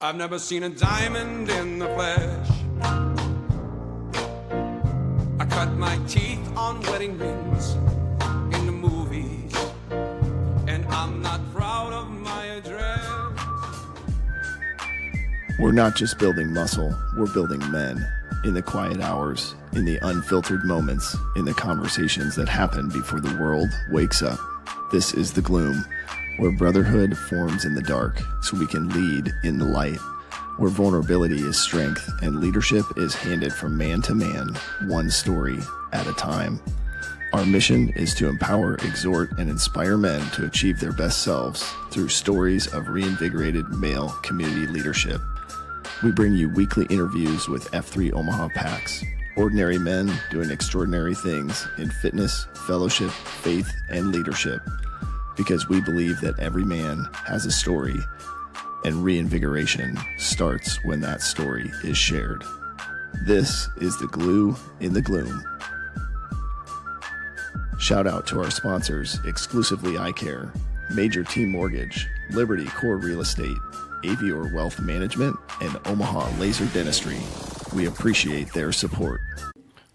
I've never seen a diamond in the flesh. I cut my teeth on wedding rings in the movies, and I'm not proud of my address. We're not just building muscle, we're building men. In the quiet hours, in the unfiltered moments, in the conversations that happen before the world wakes up. This is The Gloom, where brotherhood forms in the dark so we can lead in the light, where vulnerability is strength and leadership is handed from man to man, one story at a time. Our mission is to empower, exhort, and inspire men to achieve their best selves through stories of reinvigorated male community leadership. We bring you weekly interviews with F3 Omaha PAX, ordinary men doing extraordinary things in fitness, fellowship, faith, and leadership, because we believe that every man has a story, and reinvigoration starts when that story is shared. This is the glue in the gloom. Shout out to our sponsors, Exclusively Eye Care, Major T Mortgage, Liberty Core Real Estate, Avior Wealth Management, and Omaha Laser Dentistry. We appreciate their support.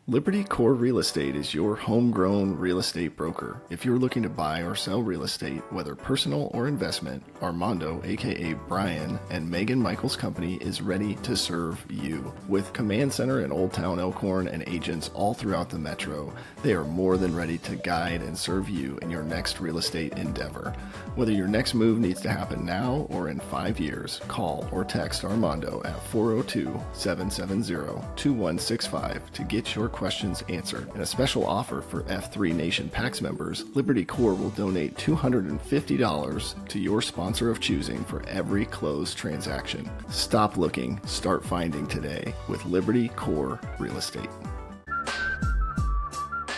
Liberty Core Real Estate is your homegrown real estate broker. If you're looking to buy or sell real estate, whether personal or investment, Armando, aka Brian, and Megan Michaels' company is ready to serve you. With Command Center in Old Town Elkhorn and agents all throughout the metro, they are more than ready to guide and serve you in your next real estate endeavor. Whether your next move needs to happen now or in 5 years, call or text Armando at 402-770-2165 to get your questions answered. And a special offer for F3 Nation PAX members, Liberty Core will donate $250 to your sponsor of choosing for every closed transaction. Stop looking, start finding today with Liberty Core Real Estate.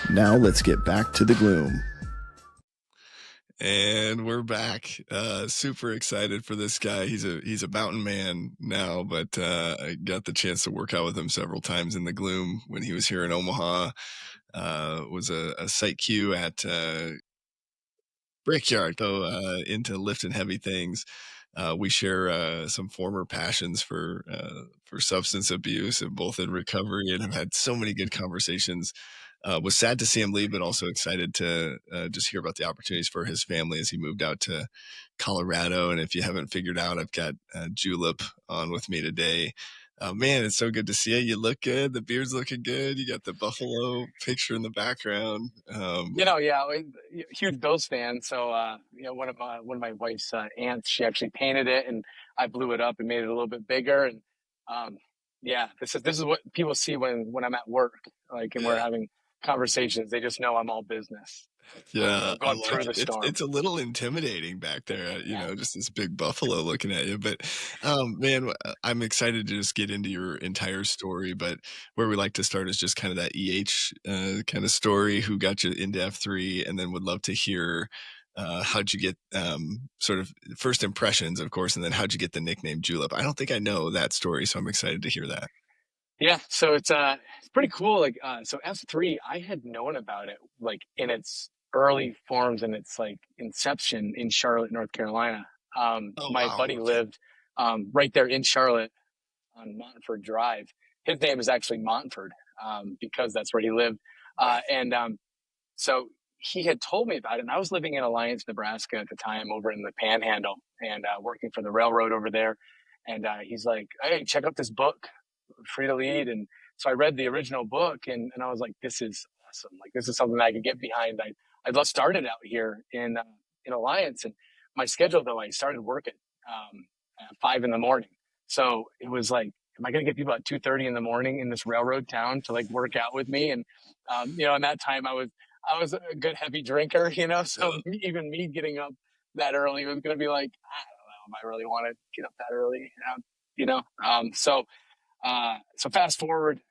Now let's get back to the gloom. And we're back. Super excited for this guy. He's a mountain man now, but I got the chance to work out with him several times in the gloom when he was here in Omaha. Was a site Q at Brickyard, though, into lifting heavy things. We share some former passions for substance abuse, and both in recovery, and have had so many good conversations. Was sad to see him leave, but also excited to just hear about the opportunities for his family as he moved out to Colorado. And if you haven't figured out, I've got Julep on with me today. Man, it's so good to see you. You look good. The beard's looking good. You got the buffalo picture in the background. Huge Bills fan. So, one of my wife's aunts, she actually painted it, and I blew it up and made it a little bit bigger. And this is what people see when I'm at work, and we're having conversations. They just know I'm all business. Yeah, going through the storm. It's a little intimidating back there, just this big buffalo looking at you. But man, I'm excited to just get into your entire story. But where we like to start is just kind of that kind of story. Who got you into F3, and then would love to hear how'd you get sort of first impressions, of course, and then how'd you get the nickname Julep? I don't think I know that story, so I'm excited to hear that. Yeah, so it's pretty cool. So F3, I had known about it in its early forms and its inception in Charlotte, North Carolina. My buddy lived right there in Charlotte on Montford Drive. His name is actually Montford because that's where he lived. So he had told me about it, and I was living in Alliance, Nebraska at the time, over in the Panhandle, and working for the railroad over there. And he's like, "Hey, check out this book, Free to Lead." And so I read the original book, and I was like, "This is awesome! This is something I could get behind." I'd love started out here in Alliance, and my schedule, though, I started work at 5 a.m. So it was like, am I going to get people at 2:30 in the morning in this railroad town to work out with me? And in that time, I was a good heavy drinker, so even me getting up that early was going to be like, I don't know if I really want to get up that early, So fast forward,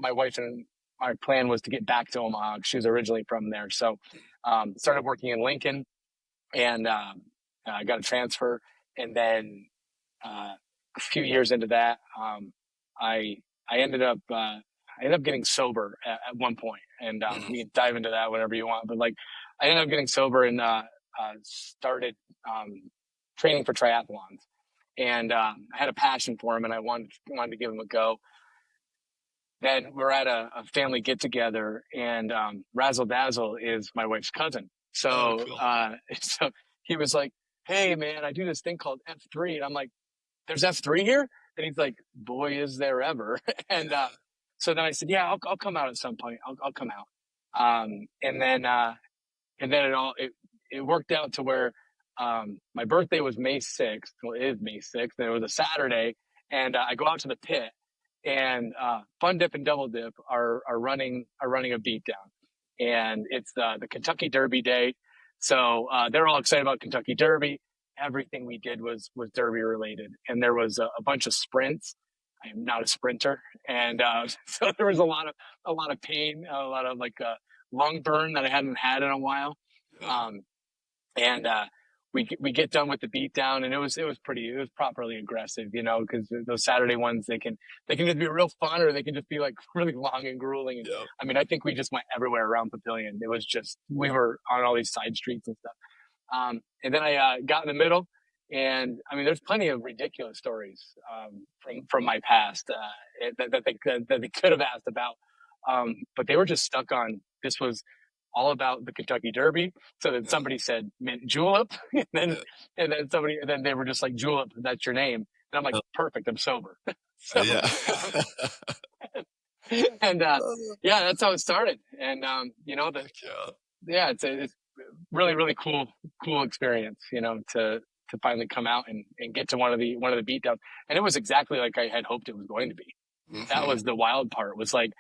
my wife and our plan was to get back to Omaha. She was originally from there. So started working in Lincoln, and I got a transfer. And then a few years into that, I ended up getting sober at one point. And we can dive into that whenever you want. But I ended up getting sober and started training for triathlons. and I had a passion for him, and I wanted to give him a go. Then we're at a family get together, and Razzle Dazzle is my wife's cousin. Oh, So cool. so he was like, "Hey man, I do this thing called F3," and I'm like, "There's F3 here?" And he's like, "Boy, is there ever!" And Yeah. so then I said, "Yeah, I'll come out at some point. I'll come out." And then it worked out to where my birthday was May 6th. Well, it is May 6th, and it was a Saturday. And I go out to the pit, and Fun Dip and Double Dip are running a beatdown, and it's the Kentucky Derby day. So they're all excited about Kentucky Derby. Everything we did was Derby related, and there was a bunch of sprints. I am not a sprinter, and so there was a lot of pain, a lot of like lung burn that I hadn't had in a while. Yeah. Um, and we get done with the beatdown, and it was properly aggressive, because those Saturday ones they can either be real fun or they can just be like really long and grueling. And Yeah. I mean, I think we just went everywhere around Papillion. It was just we were on all these side streets and stuff. And then I got in the middle, and I mean, there's plenty of ridiculous stories from my past that they could have asked about, but they were just stuck on this was all about the Kentucky Derby. So then somebody said mint julep, and then and then they were just like julep, that's your name, and I'm like, perfect, I'm sober. So Yeah. and yeah, that's how it started, and Yeah. yeah, it's really cool experience, to finally come out and get to one of the beatdowns. And it was exactly like I had hoped it was going to be. That Mhm. was the wild part. Was like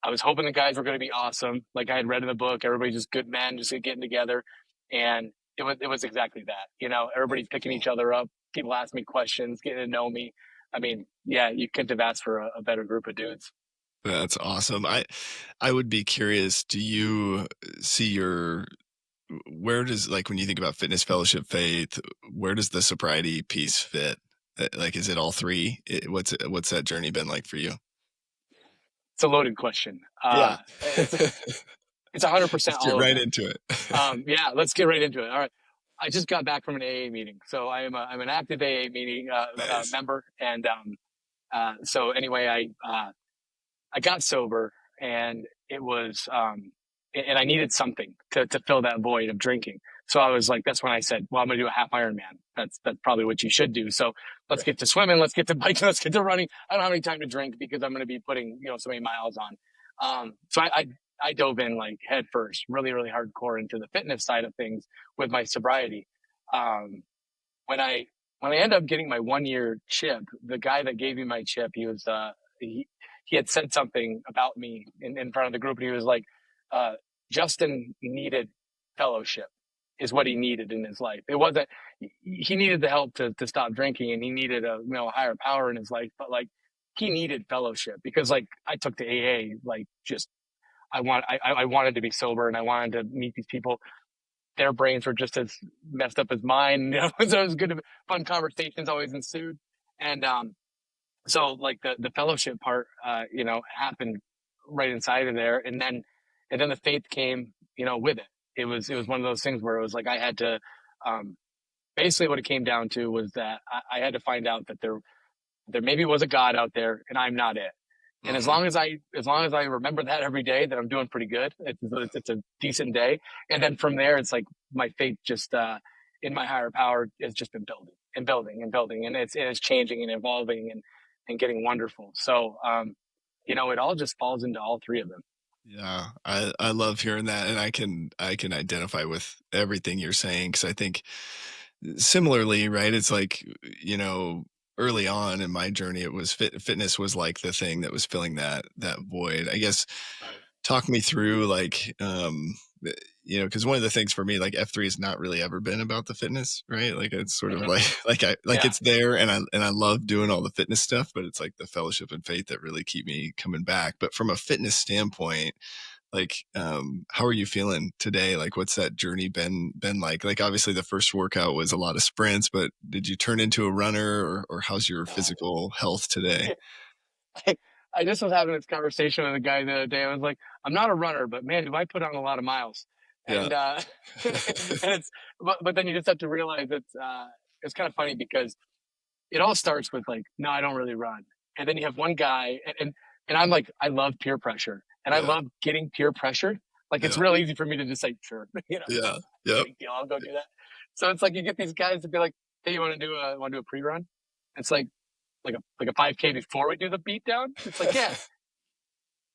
I was hoping the guys were going to be awesome. Like I had read in the book, everybody's just good men, just getting together. And it was exactly that. Everybody That's picking cool. each other up, people asking me questions, getting to know me. I mean, yeah, you couldn't have asked for a better group of dudes. That's awesome. I would be curious, do you see your where does like when you think about fitness, fellowship, faith, where does the sobriety piece fit? Like, is it all three? What's that journey been like for you? It's a loaded question. Yeah. It's 100% Let's get all of right them. into it. Yeah, let's get right into it. All right. I just got back from an AA meeting, so I'm an active AA meeting Nice. member, and so anyway, I got sober, and it was and I needed something to fill that void of drinking. So I was like, that's when I said, well, I'm going to do a half Ironman. That's probably what you should do. So let's Right. get to swimming, let's get to biking, let's get to running. I don't have any time to drink because I'm going to be putting so many miles on. So I dove in like head first, really hardcore into the fitness side of things with my sobriety. Um, when I when I ended up getting my 1 year chip, the guy that gave me my chip, he he had said something about me in front of the group, and he was like, uh, "Justin needed fellowship, is what he needed in his life. It wasn't he needed the help to stop drinking, and he needed a higher power in his life, but like he needed fellowship because like I took to AA like just I wanted to be sober and I wanted to meet these people. Their brains were just as messed up as mine. So it was good, fun conversations always ensued. And so like the fellowship part, happened right inside of there, and then the faith came, with it. It was one of those things where it was like I had to, basically what it came down to was that I had to find out that there maybe was a God out there, and I'm not it. And as Mhm. long as I remember that every day, that I'm doing pretty good. It's a decent day. And then from there, it's like my faith just in my higher power has just been building and building and building, and it's changing and evolving and getting wonderful. So it all just falls into all three of them. Yeah, I love hearing that, and I can identify with everything you're saying because I think similarly, right? It's like you know, early on in my journey, it was fitness was like the thing that was filling that void. I guess Right. talk me through like because one of the things for me like F3 has not really ever been about the fitness, right? Like it's sort of Mhm. like like Yeah. it's there and I love doing all the fitness stuff, but it's like the fellowship and faith that really keep me coming back. But from a fitness standpoint, like how are you feeling today? Like what's that journey been like obviously the first workout was a lot of sprints, but did you turn into a runner or how's your physical health today? I just was having this conversation with a guy the other day. I was like, I'm not a runner, but man, do I put on a lot of miles. Yeah. And and it's but then you just have to realize it's kind of funny because it all starts with like, no, I don't really run. And then you have one guy and I'm like, I love peer pressure and I Yeah. love getting peer pressured. Like it's Yeah. real easy for me to just say, sure, Yeah. no Yep. big deal. I'll go do that. So it's like you get these guys to be like, hey, you want to do a pre-run? It's like a 5K before we do the beatdown. It's like, yeah,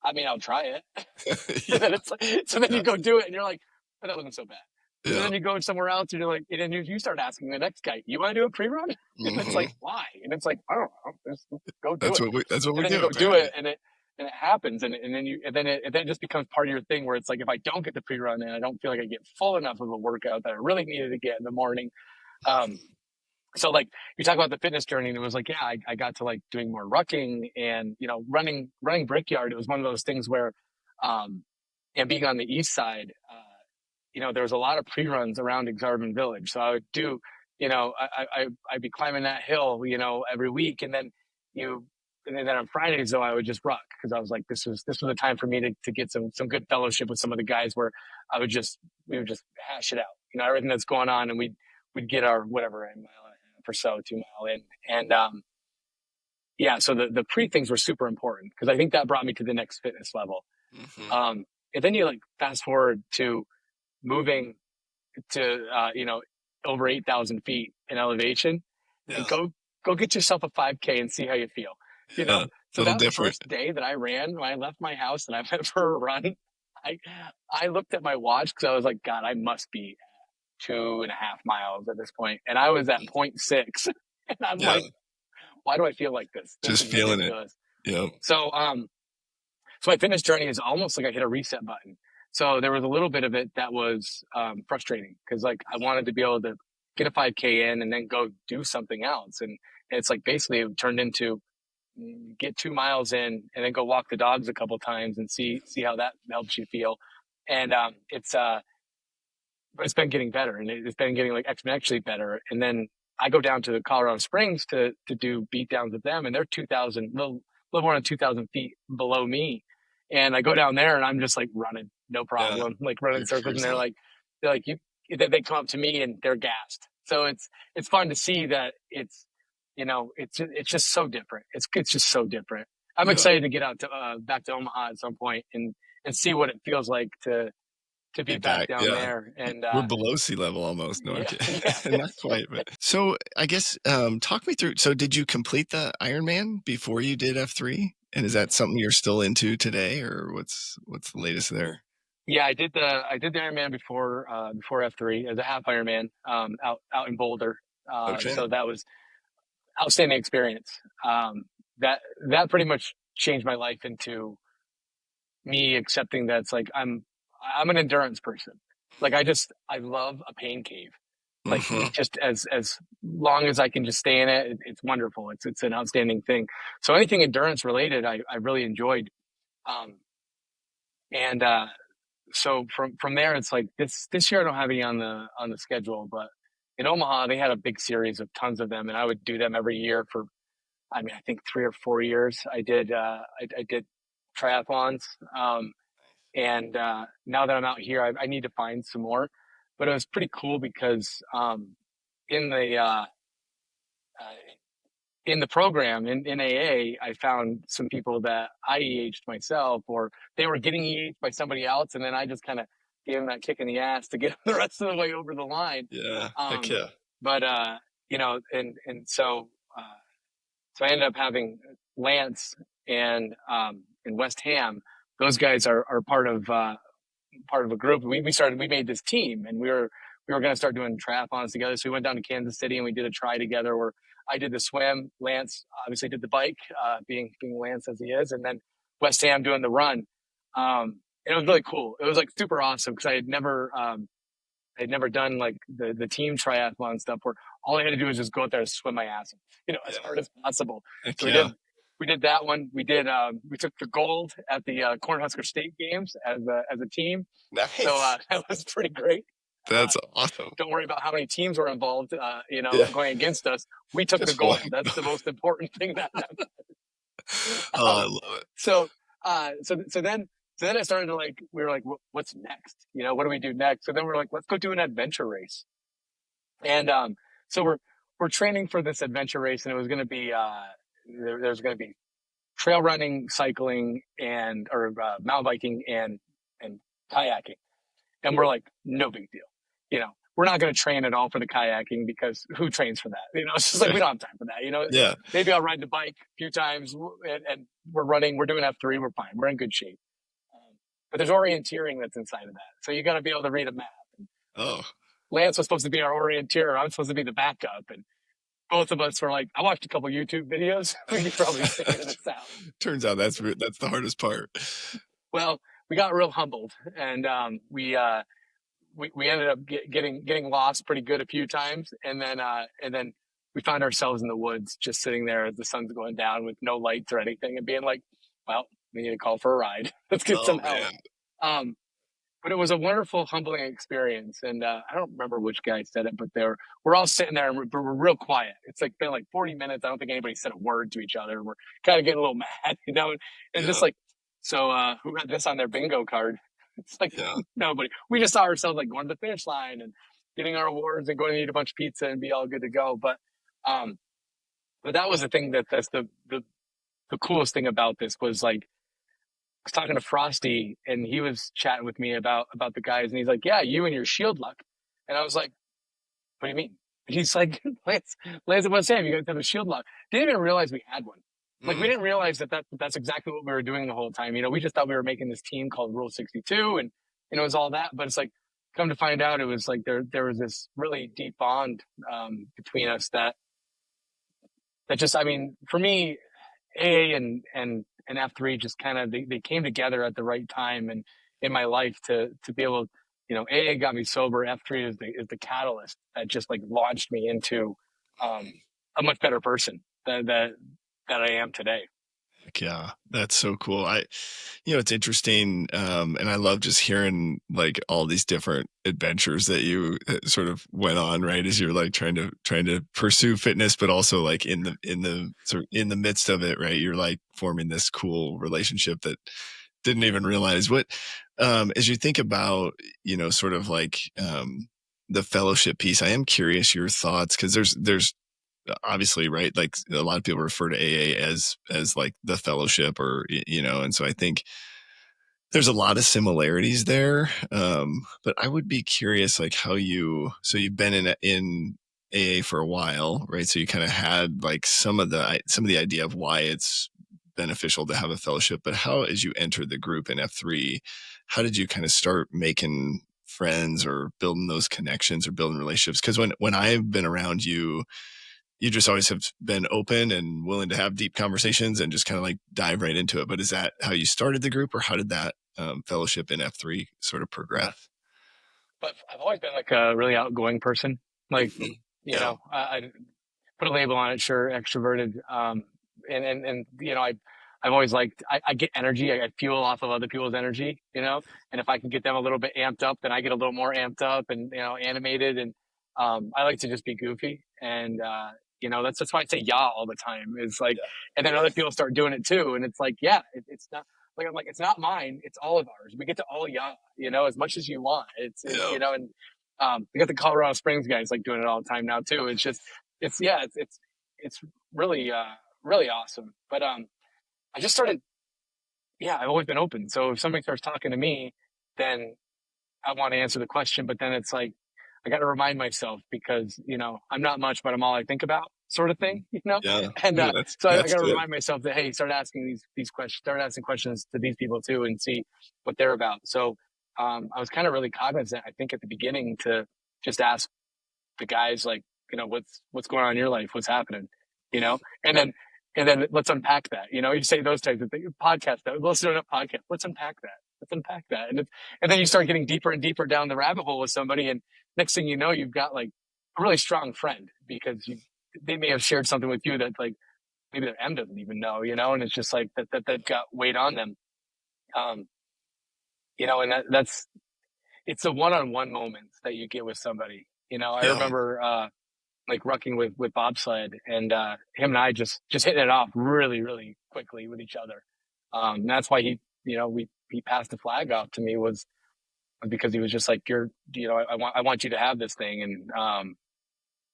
I mean, I'll try it. And Yeah. then it's like, so then Yeah. you go do it and you're like, oh, that wasn't so bad. And Yeah. then you go somewhere else and you're like, and then you start asking the next guy, you want to do a pre-run? And it's Hmm. like, why? And it's like, I don't know, just go do That's it. what we And then you do go do apparently. it and it happens. And then it just becomes part of your thing where it's like, if I don't get the pre-run and I don't feel like I get full enough of a workout that I really needed to get in the morning. Um, so like you talk about the fitness journey and it was like, yeah, I got to like doing more rucking and, running brickyard. It was one of those things where, and being on the east side, there was a lot of pre-runs around Exarban Village. So I would do, I'd be climbing that hill, every week. And then on Fridays though, I would just ruck because I was like, this was a time for me to get some good fellowship with some of the guys where we would just hash it out, everything that's going on. And we'd get our whatever, a mile and a half or so, 2 mile in. And, yeah, so the pre things were super important because I think that brought me to the next fitness level. Hmm. And then you like fast forward to moving to over 8,000 feet in elevation and Yeah. go get yourself a 5K and see how you feel. You Yeah. know, A so little that different. first day that I ran, when I left my house and I went for a run, I I looked at my watch because I was like, God, I must be 2.5 miles at this point, and I was at point 0.6, and I'm Yeah. like, why do I feel like this? This Just is feeling it. ridiculous. Yep. So so my fitness journey is almost like I hit a reset button. So there was a little bit of it that was frustrating because like I wanted to be able to get a 5K in and then go do something else. And it's like basically it turned into get 2 miles in and then go walk the dogs a couple times and see how that helps you feel. And it's been getting better and it's been getting like exponentially better. And then I go down to Colorado Springs to do beat downs with them and they're 2,000, little more than 2,000 feet below me. And I go down there and I'm just like running, no Yeah. problem, like running You're circles. And cruising. they're like, they come up to me and they're gassed. So it's fun to see that it's just so different. It's just so different. I'm Yeah. excited to get out to, back to Omaha at some point and see what it feels like to be Be back back. down Yeah. there. And We're below sea level almost. No, I'm yeah, kidding. yeah, Not quite, but so I guess talk me through. So did you complete the Ironman before you did F3? And is that something you're still into today, or what's the latest there? yeah. I did the Ironman before F3 as a half Ironman out in Boulder. Okay. So that was outstanding experience. That that pretty much changed my life into me accepting that it's like I'm an endurance person. Like I love a pain cave. Like Hmm. just as long as I can just stay in it, it's wonderful. It's an outstanding thing. So anything endurance related, I really enjoyed. Um, and so from there, it's like this year I don't have any on the schedule, but in Omaha they had a big series of tons of them, and I would do them every year for I mean I think 3 or 4 years. I did triathlons, and now that I'm out here, I need to find some more. But it was pretty cool because in the uh, uh, in the program in AA, I found some people that I EH'd myself, or they were getting EH'd by somebody else, and then I just kind of gave them that kick in the ass to get them the rest of the way over the line. Yeah. Heck Um, yeah. but and so I ended up having Lance and West Ham. Those guys are part of a group. We made this team, and we were going to start doing triathlons together. So we went down to Kansas City and we did a try together where I did the swim. Lance obviously did the bike, being Lance as he is, and then West Ham doing the run. And it was really cool. It was like super awesome because I'd never done like the team triathlon stuff where all I had to do was just go out there and swim my ass off, as Yeah. hard as possible. Heck So yeah. we did that one. We took the gold at the Cornhusker State Games as a team. So Nice. that was pretty great. Uh, That's awesome. don't worry about how many teams were involved, Yeah. going against us. We took the Just one. gold. That's the most important thing that happened. Oh, I Um, love it. so, so then I started to like, we were like, what's next? What do we do next? So then we're like, let's go do an adventure race. And so we're training for this adventure race, and it was going to be there's going to be trail running, cycling, or mountain biking and kayaking. And we're like, no big deal. We're not going to train at all for the kayaking because who trains for that? It's just like, we don't have time for that. Yeah. Maybe I'll ride the bike a few times and we're doing F3. We're fine. We're in good shape. But there's orienteering that's inside of that. So you got to be able to read a map. Oh, Lance was supposed to be our orienteer. I'm supposed to be the backup. And both of us were like, I watched a couple YouTube videos. We could probably figure this out. Turns out that's the hardest part. Well, we got real humbled, and we ended up getting lost pretty good a few times, and then we found ourselves in the woods, just sitting there as the sun's going down with no lights or anything, and being like, well, we need to call for a ride. Let's get some help. But it was a wonderful, humbling experience. And I don't remember which guy said it, but we're all sitting there and we're real quiet. It's like been like 40 minutes. I don't think anybody said a word to each other. We're kind of getting a little mad, and just like, so who had this on their bingo card? It's like, nobody. We just saw ourselves like going to the finish line and getting our awards and going to eat a bunch of pizza and be all good to go. But that was the thing that's the coolest thing about this was like, I was talking to Frosty and he was chatting with me about the guys, and he's like, yeah, you and your shield luck. And I was like, what do you mean? And he's like, Lance, what's Sam? You guys have a shield luck. Didn't even realize we had one. Like, we didn't realize that's exactly what we were doing the whole time. We just thought we were making this team called Rule 62 and it was all that. But it's like, come to find out, it was like there was this really deep bond between us that just, I mean, for me, AA and F3 just kind of they came together at the right time and in my life to be able, AA got me sober. F3 is the catalyst that just like launched me into a much better person that I am today. Yeah, that's so cool. It's interesting. And I love just hearing like all these different adventures that you sort of went on, right? As you're like trying to pursue fitness, but also like in the midst of it, right? You're like forming this cool relationship that didn't even realize what, as you think about, sort of like, the fellowship piece, I am curious your thoughts. 'Cause there's obviously, right, like a lot of people refer to AA as like the fellowship or and so I think there's a lot of similarities there, but I would be curious like how you've been in AA for a while, right? So you kind of had like some of the idea of why it's beneficial to have a fellowship, but how, as you entered the group in F3, how did you kind of start making friends or building those connections or building relationships? Because when I've been around you just always have been open and willing to have deep conversations and just kind of like dive right into it. But is that how you started the group, or how did that fellowship in F3 sort of progress? But I've always been like a really outgoing person. Like, I put a label on it, sure, extroverted. And I've always liked, I get energy. I fuel off of other people's energy, and if I can get them a little bit amped up, then I get a little more amped up and, animated. And I like to just be goofy. And, that's why I say all the time. It's like, and then other people start doing it too. And it's like, it's not like, I'm like, it's not mine. It's all of ours. We get to all as much as you want. And we got the Colorado Springs guys like doing it all the time now too. It's just, it's really, really awesome. But, I just started, I've always been open. So if somebody starts talking to me, then I want to answer the question, but then it's like, I got to remind myself because, I'm not much, but I'm all I think about, sort of thing, Yeah. And That's I got to good. remind myself that, hey, start asking these questions, start asking questions to these people too, and see what they're about. So I was kind of really cognizant, I think, at the beginning to just ask the guys, like, what's going on in your life, what's happening, and then let's unpack that. You say those types of things. Podcast, listen to a podcast. Let's unpack that. Let's unpack that. And then you start getting deeper and deeper down the rabbit hole with somebody, and next thing you know, you've got like a really strong friend because they may have shared something with you that like maybe their M doesn't even know, and it's just like that they've got weight on them. And that's it's the one-on-one moments that you get with somebody. I remember like rucking with bobsled, and him and I just hitting it off really, really quickly with each other. And that's why he passed the flag off to me was because he was just like, I want you to have this thing. And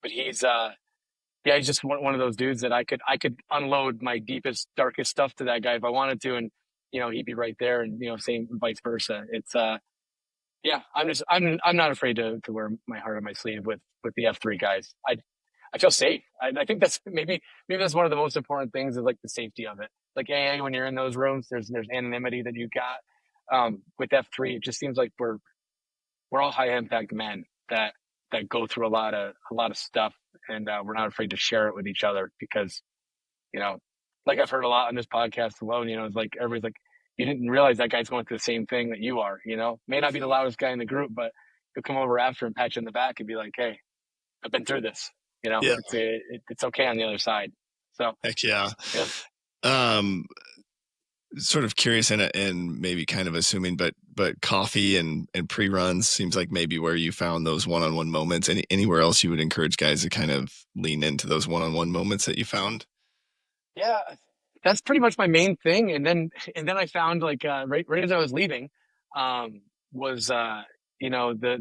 but yeah, he's just one of those dudes that I could unload my deepest, darkest stuff to that guy if I wanted to, and he'd be right there, and same vice versa. It's yeah, I'm not afraid to wear my heart on my sleeve with the F3 guys. I feel safe. I think that's maybe that's one of the most important things is like the safety of it. Like AA, when you're in those rooms, there's anonymity that you got. With F3, it just seems like we're all high impact men that go through a lot of stuff, and we're not afraid to share it with each other because you know, like I've heard a lot on this podcast alone. It's like everybody's like, you didn't realize that guy's going through the same thing that you are. May not be the loudest guy in the group, but he'll come over after and pat you in the back and be like, "Hey, I've been through this. Yeah. It's okay on the other side." So Heck yeah. yeah. Um, Sort of curious and maybe kind of assuming, but coffee and pre-runs seems like maybe where you found those one-on-one moments. Anywhere else you would encourage guys to kind of lean into those one-on-one moments that you found? Yeah, that's pretty much my main thing. And then I found like right as I was leaving, was the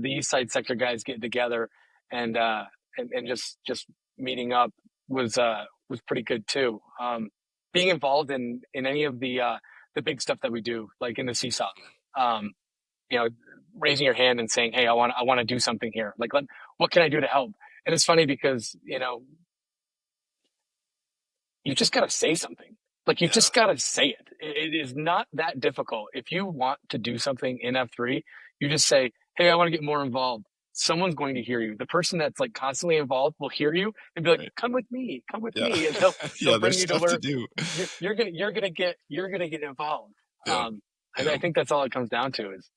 East Side sector guys getting together and and just meeting up was pretty good too. Being involved in any of the big stuff that we do, like in the seesaw, um, you know, raising your hand and saying, "Hey, I want to do something here. Like, what can I do to help?" And it's funny because you just got to say something. Like you Yeah. just got to say it. It is not that difficult. If you want to do something in F3, you just say, "Hey, I want to get more involved." Someone's going to hear you. The person that's like constantly involved will hear you and be like, Right. come with Yeah. me. And they'll Yeah. bring There's you to stuff to where do. you're gonna get involved. Yeah. Um, I Yeah. think that's all it comes down to is,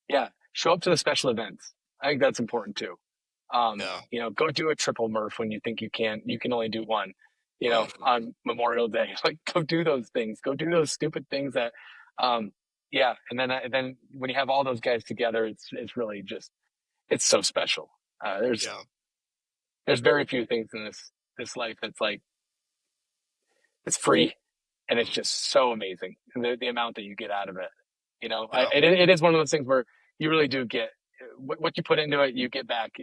yeah, show up to the special events. I think that's important too. Yeah. Go do a triple Murph when you think you can only do one, Right. on Memorial Day. Like go do those things. Go do those stupid things that, yeah. And then when you have all those guys together, it's really just, it's so special. Yeah. There's very few things in this life that's like, it's free and it's just so amazing. And the amount that you get out of it, Yeah. it is one of those things where you really do get what you put into it, you get back,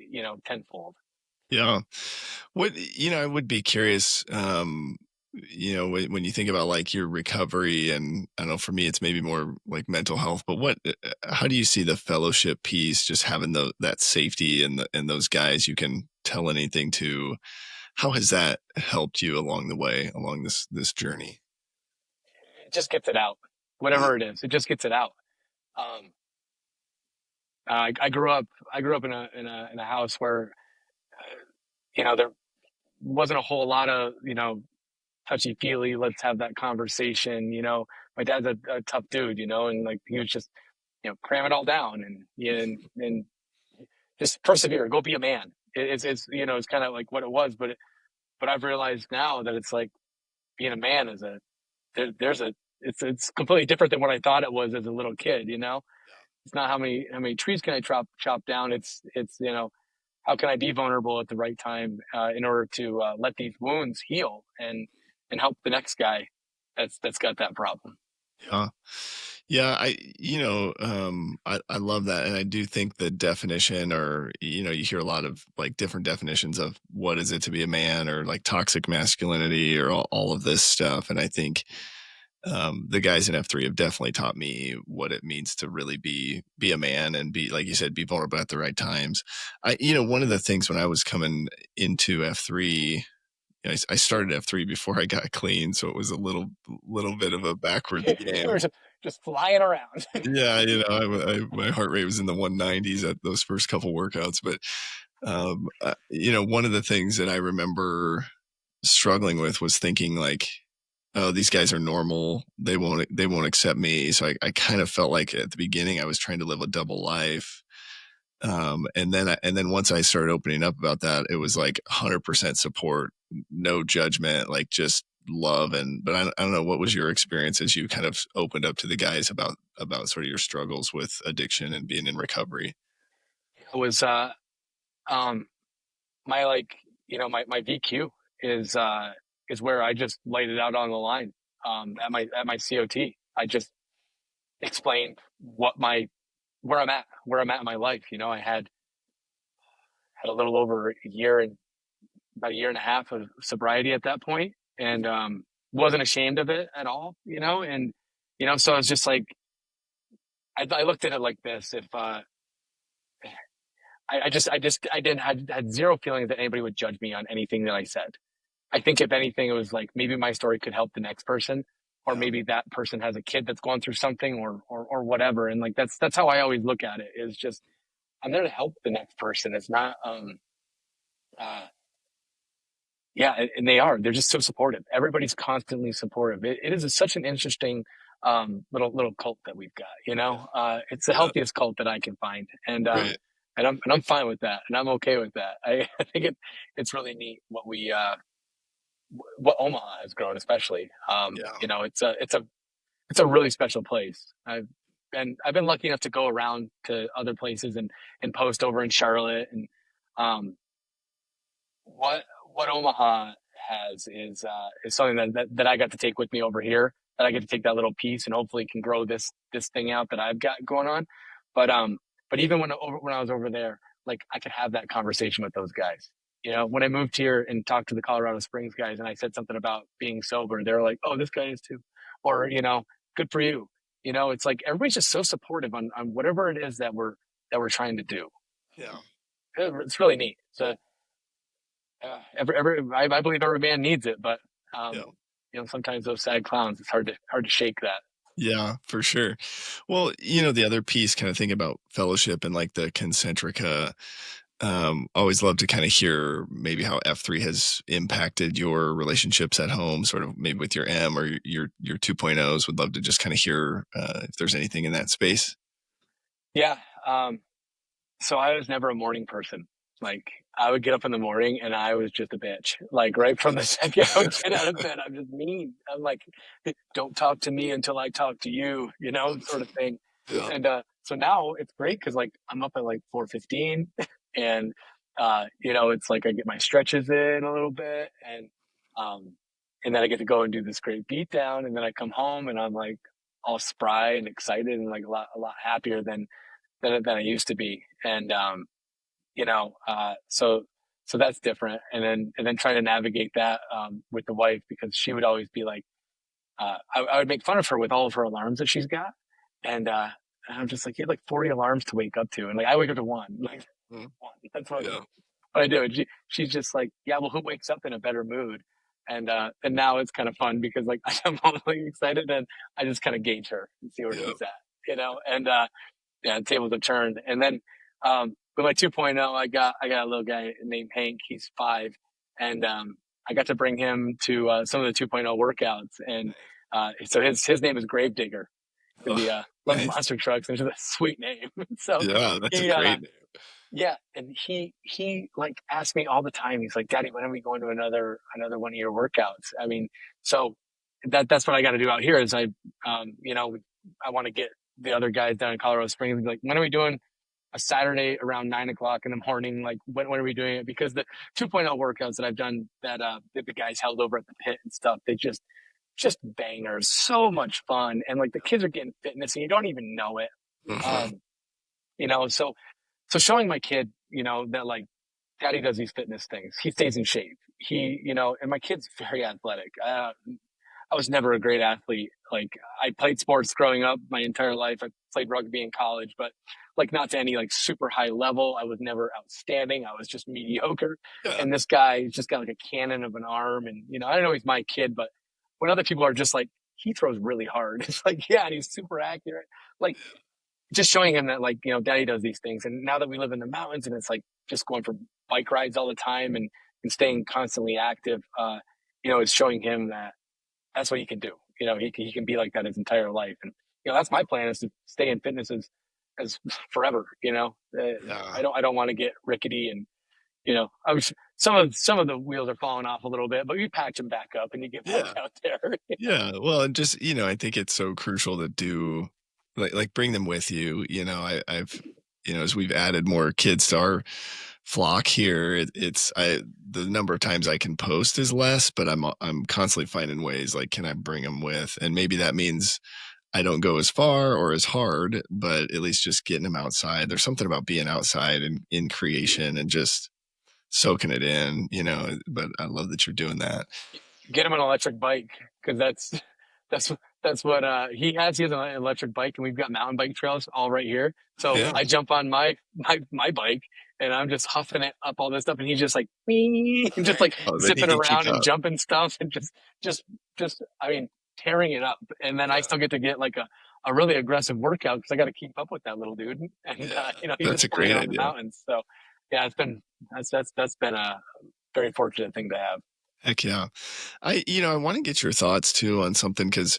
tenfold. Yeah. I would be curious, when you think about like your recovery, and I don't know, for me, it's maybe more like mental health, but how do you see the fellowship piece, just having that safety and those guys you can tell anything to? How has that helped you along the way, along this journey? It just gets it out, Yeah. whatever it is. It just gets it out. Um, I grew up in a house where there wasn't a whole lot of touchy feely. Let's have that conversation. My dad's a tough dude, and like he was just cram it all down and just persevere. Go be a man. It's kind of like what it was, but I've realized now that it's like being a man is there's a it's completely different than what I thought it was as a little kid. It's not how many trees can I chop down. It's how can I be vulnerable at the right time in order to let these wounds heal and help the next guy that's got that problem. Yeah. Yeah, I love that. And I do think the definition, or, you hear a lot of like different definitions of what is it to be a man, or like toxic masculinity, or all of this stuff. And I think the guys in F3 have definitely taught me what it means to really be a man and be, like you said, be vulnerable at the right times. One of the things when I was coming into F3, I started F3 before I got clean, so it was a little bit of a backwards You were game. just flying around. Yeah, my heart rate was in the 190s at those first couple workouts, but one of the things that I remember struggling with was thinking like, oh, these guys are normal. They won't accept me. So I kind of felt like at the beginning I was trying to live a double life. And then once I started opening up about that, it was like 100% support, no judgment, like just love. But I don't know, what was your experience as you kind of opened up to the guys about sort of your struggles with addiction and being in recovery? It was um my like my VQ is where I just laid it out on the line at my COT. I just explained where I'm at in my life. I had a little over a year and about a year and a half of sobriety at that point, and wasn't ashamed of it at all, and so it's just like I looked at it like this: if I didn't had zero feelings that anybody would judge me on anything that I said. I think if anything, it was like maybe my story could help the next person, or Yeah. maybe that person has a kid that's going through something, or whatever. And like that's how I always look at it. Is just I'm there to help the next person. It's not uh yeah, and they're just so supportive. Everybody's constantly supportive. It is such an interesting little cult that we've got. Yeah. It's the Yeah. healthiest cult that I can find, Right. and I'm fine with that, and I'm okay with that. I think it's really neat what Omaha has grown, especially. Yeah. It's a really special place. I've been lucky enough to go around to other places and post over in Charlotte, and um, what Omaha has is something that I got to take with me over here. That I get to take that little piece and hopefully can grow this thing out that I've got going on. But but even when I was over there, like I could have that conversation with those guys. When I moved here and talked to the Colorado Springs guys, and I said something about being sober, they're like, "Oh, this guy is too," or "Good for you." It's like everybody's just so supportive on whatever it is that we're trying to do. Yeah. It's really neat. So I believe every band needs it, but Yeah. sometimes those sad clowns, it's hard to shake that. Yeah, for sure. Well, the other piece, kind of thinking about fellowship and like the concentrica, always love to kind of hear maybe how F3 has impacted your relationships at home, sort of maybe with your M or your 2.0s. Would love to just kind of hear if there's anything in that space. Yeah. So I was never a morning person. Like I would get up in the morning and I was just a bitch. Like right from the second I would get out of bed, I'm just mean. I'm like, don't talk to me until I talk to you, sort of thing. Yeah. And so now it's great because like I'm up at like 4:15, and it's like I get my stretches in a little bit, um and then I get to go and do this great beat down, and then I come home and I'm like all spry and excited and like a lot happier than I used to be. And so that's different. And then trying to navigate that with the wife, because she would always be like, I would make fun of her with all of her alarms that she's got, and I'm just like, you have like 40 alarms to wake up to, and like I wake up to one, like Mm. one. That's what Yeah. I do. And she's just like, yeah, well, who wakes up in a better mood? And now it's kind of fun because like I'm all like excited, and I just kind of gauge her and see where Yeah. she's at. And yeah, tables have turned. And then with my 2.0, I got a little guy named Hank. He's 5, and I got to bring him to some of the 2.0 workouts. And so his name is Gravedigger because he Oh, loves nice. monster trucks, and it's a sweet name. So Yeah, that's a he great name. yeah, and he like asks me all the time. He's like, "Daddy, when are we going to another one of your workouts?" I mean, so that's what I got to do out here. Is I want to get the other guys down in Colorado Springs and be like, when are we doing a Saturday around 9 o'clock in the morning? Like, when are we doing it? Because the 2.0 workouts that I've done that the guys held over at the pit and stuff, they just bangers, so much fun, and like the kids are getting fitness and you don't even know it. Mhm. Um, so showing my kid, that like daddy does these fitness things. He stays in shape. And my kid's very athletic. I was never a great athlete. Like I played sports growing up my entire life. I played rugby in college, but like not to any like super high level. I was never outstanding. I was just mediocre. Yeah. And this guy just got like a cannon of an arm. And, I don't know he's my kid, but when other people are just like, he throws really hard. It's like, yeah, and he's super accurate. Like just showing him that like, daddy does these things. And now that we live in the mountains and it's like just going for bike rides all the time and staying constantly active, it's showing him that that's what he can do. He can be like that his entire life. And, that's my plan is to stay in fitness as forever, Yeah. I don't want to get rickety and, I was, some of the wheels are falling off a little bit, but you patch them back up and you get back Yeah. out there. Yeah. Well, and just, I think it's so crucial to do like bring them with you. I've as we've added more kids to our flock here, the number of times I can post is less, but I'm constantly finding ways like, can I bring them with? And maybe that means I don't go as far or as hard, but at least just getting them outside. There's something about being outside and in creation and just soaking it in, but I love that you're doing that. Get him an electric bike, because that's that's what he has. He has an electric bike, and we've got mountain bike trails all right here. So Yeah. I jump on my bike, and I'm just huffing it up all this stuff, and he's just like me, and just like Oh, then he zipping can keep around and up. jumping stuff, and just just I mean tearing it up. And then I still get to get like a really aggressive workout because I got to keep up with that little dude, and Yeah. he's That's just a flying great around the idea. mountains. So yeah, that's been a very fortunate thing to have. Heck yeah. I want to get your thoughts too on something because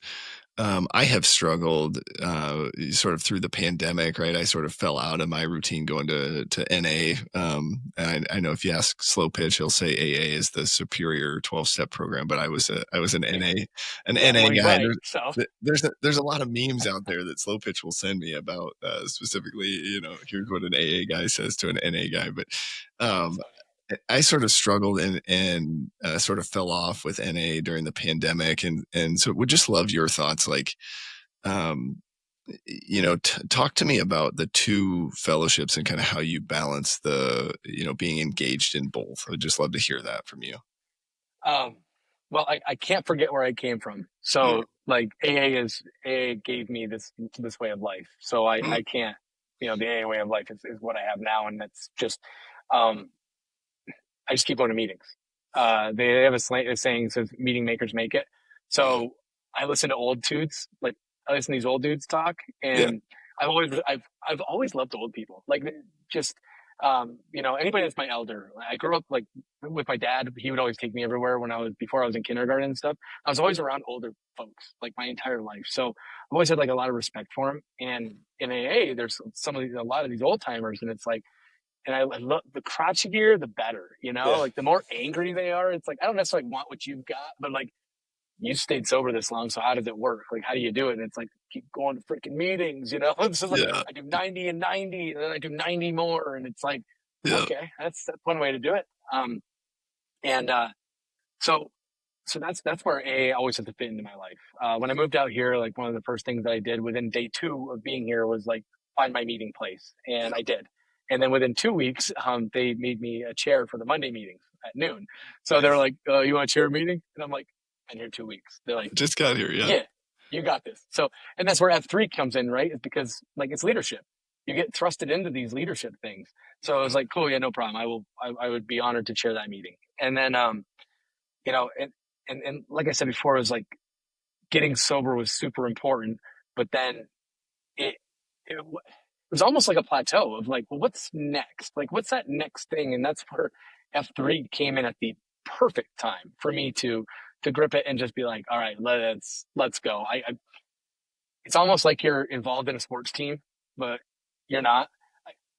I have struggled sort of through the pandemic, right? I sort of fell out of my routine going to NA. And I know if you ask Slow Pitch, he'll say AA is the superior 12-step program, but I was an Yeah, NA well, he's guy. right. So There's a lot of memes out there that Slow Pitch will send me about specifically, here's what an AA guy says to an NA guy. But that's um, funny. I sort of struggled and sort of fell off with NA during the pandemic, and so would just love your thoughts, like, um, talk to me about the two fellowships and kind of how you balance the being engaged in both. I would just love to hear that from you. Um, well, I can't forget where I came from. So like AA gave me this way of life. So I can't, the AA way of life is what I have now, and that's just um, I just keep going to meetings. They have a saying that says meeting makers make it. So I listen to old dudes, like I listen to these old dudes talk, Yeah, and I've always loved old people. Like just anybody that's my elder. I grew up like with my dad. He would always take me everywhere before I was in kindergarten and stuff. I was always around older folks like my entire life. So I've always had like a lot of respect for them. And in AA, there's a lot of these old timers, and it's like, and I love the crotchetier, the better, yeah, like the more angry they are. It's like, I don't necessarily want what you've got, but like, you stayed sober this long. So how does it work? Like, how do you do it? And it's like, keep going to freaking meetings, It's just like, yeah, I do 90 and 90, and then I do 90 more. And it's like, yeah, okay, that's one way to do it. And, so, so that's where AA always has to fit into my life. When I moved out here, like one of the first things that I did within day 2 of being here was like find my meeting place, and I did. And then within 2 weeks, they made me a chair for the Monday meetings at noon. So they're nice. like, "You want a chair meeting?" And I'm like, "Been here 2 weeks." They're like, Just got here. Yeah, "Yeah, you got this." So, and that's where F3 comes in, right? Is because like it's leadership. You get thrusted into these leadership things. So I was like, "Cool, yeah, no problem. I would be honored to chair that meeting." And then, you know, and, and like I said before, it was like getting sober was super important, but then it, it was almost like a plateau of like, well, what's next? Like, what's that next thing? And that's where F3 came in at the perfect time for me to grip it and just be like, all right, let's go. It's almost like you're involved in a sports team, but you're not.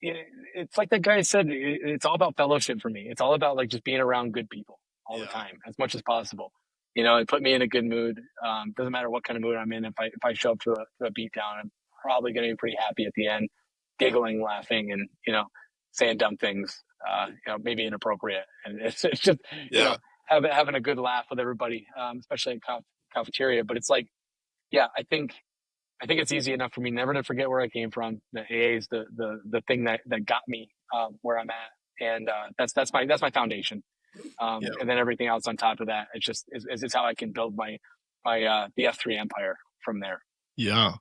It's like that guy said, it's all about fellowship for me. It's all about like just being around good people all the yeah, time as much as possible. It put me in a good mood. Doesn't matter what kind of mood I'm in. If I show up to a beatdown, I'm probably going to be pretty happy at the end, giggling, laughing, and saying dumb things. Maybe inappropriate, and it's just yeah, having a good laugh with everybody, especially in cafeteria. But it's like, yeah, I think it's easy enough for me never to forget where I came from. The AA is the thing that got me where I'm at, and that's my foundation. yeah. And then everything else on top of that, it's how I can build my the F3 empire from there. Yeah.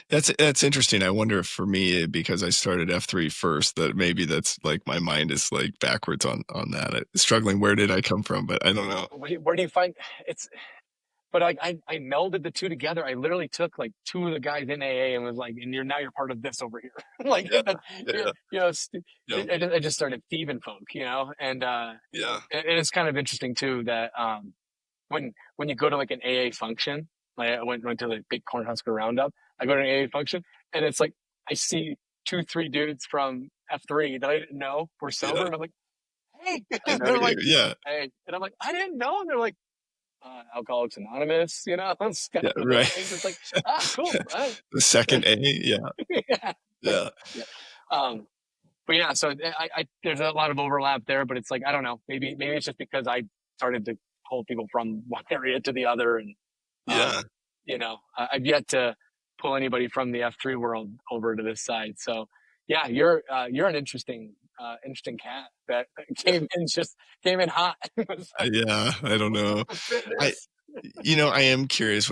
That's interesting. I wonder if for me, because I started F3 first, that maybe that's like my mind is like backwards on that. Struggling, where did I come from? But I don't know. Where do you find it's? But I melded the two together. I literally took like two of the guys in AA and was like, and you're part of this over here. Like, Yeah, yeah, yeah, I just started thieving folk, and yeah, and it's kind of interesting too that when you go to like an AA function, like I went to the big Cornhusker roundup. I go to an AA function, and it's like I see 2, 3 dudes from F3 that I didn't know were sober, yeah. and I'm like, hey, I and know they're you. like, Yeah, hey, and I'm like, I didn't know, and they're like, Alcoholics Anonymous, it's kind yeah. of one of those Right. things. It's like, cool, all right. The second A. Yeah, Yeah. yeah, Yeah. Um, but yeah, so there's a lot of overlap there, but it's like, I don't know, maybe it's just because I started to pull people from one area to the other. And, yeah. I've yet to pull anybody from the F3 world over to this side. So yeah, you're an interesting interesting cat that came in hot. It was like, Yeah, I don't know. I fitness. I am curious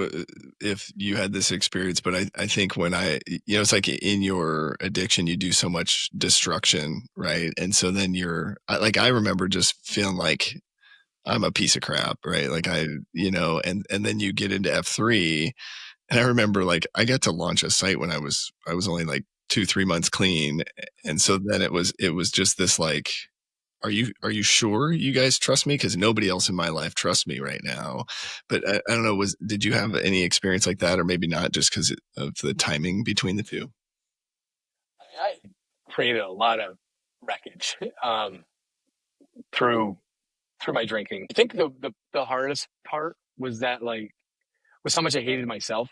if you had this experience, but I think when it's like in your addiction, you do so much destruction, right? And so then I remember just feeling like I'm a piece of crap, right? Like and then you get into F3, and I remember like I got to launch a site when I was only like 2-3 months clean, and so then it was just this like, are you sure you guys trust me? Because nobody else in my life trusts me right now. But I don't know, did you have any experience like that, or maybe not, just because of the timing between the two? I created a lot of wreckage through my drinking. I think the hardest part was that was how much I hated myself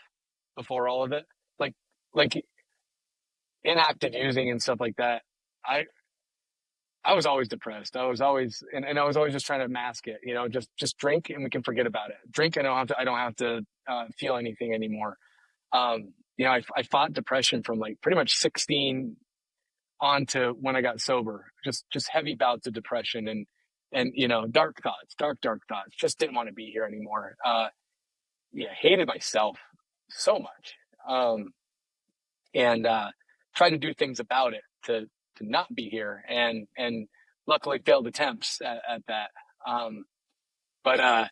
before all of it. Like like inactive using and stuff like that. I I was always depressed. I was always and I was always just trying to mask it. Just drink and we can forget about it. Drink. I don't have to feel anything anymore. I fought depression from like pretty much 16 on to when I got sober. Just heavy bouts of depression and dark thoughts, dark thoughts. Just didn't want to be here anymore. Hated myself so much. And tried to do things about it to not be here, and luckily failed attempts at that. Um, but uh,